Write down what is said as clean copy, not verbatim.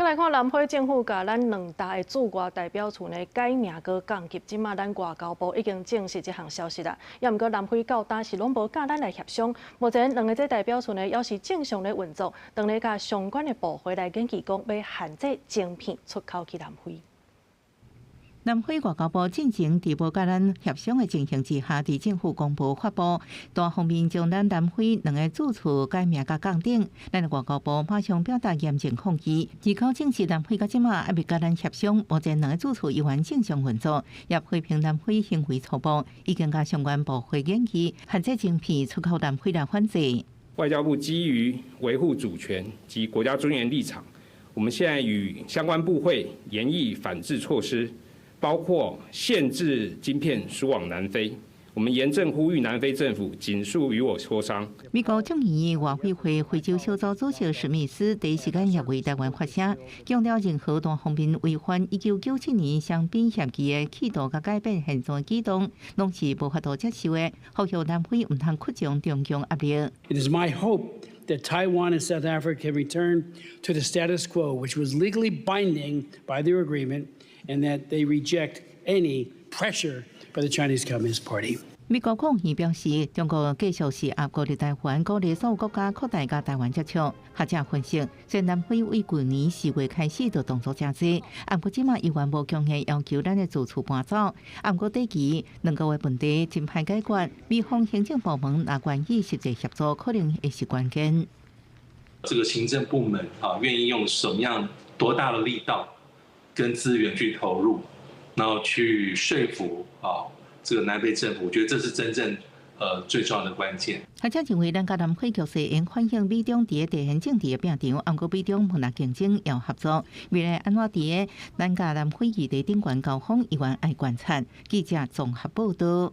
再来看南非政府甲咱两大的驻外代表处呢改名搁降级，即马咱外交部已经证实这项消息啦。也毋过南非到当时拢无甲咱来协商，目前两个这代表处呢要是正常咧运作，当咧甲相关的部会来研究讲要限制晶片出口去南非。南非外交部进前伫无甲咱协商的情形之下，伫政府公布发布，单方面将咱南非两个驻处改名甲降顶，咱外交部马上表达严正抗议。指考证实南非到即马还未甲咱协商，目前两个驻处依然正常运作，也批评南非行为粗暴，已经甲相关部会研究限制晶片出口南非来反制。外交部基于维护主权及国家尊严立场，我们现在与相关部会研议反制措施。包括限制晶片输往南非，我们严正呼吁南非政府尽速与我磋商。美国众议院外委会非洲小组主席史密斯第一时间也为台湾发声，强调任何单方面违反1997年双边协议的企图甲改变现状的举动，拢是无法度接受的，呼吁南非唔通扩张中共压力。It is my hope that Taiwan and South Africa can return to the status quo, which was legally binding by their agreement, and that they reject any pressure by the Chinese Communist Party. 美国抗议表示，中国继续是压鼓励台湾，鼓励所有国家扩大甲台湾接触。学者分析，虽然南非为去年4月开始就动作真济，不过即马依然无强硬要求咱的驻处搬走。不过短期2个月问题真歹解决，美方行政部门若愿意实际协助，可能会是关键。这个行政部门愿意用什么样多大的力道跟资源去投入，然后去说服这个南非政府，我觉得这是真正最重要的关键。学者认为，咱甲南非局势应反映美中伫地缘政治的变场，不过美中无力竞争要合作，未来安怎伫咱甲南非议题顶悬交锋，依然爱观察。记者综合报道。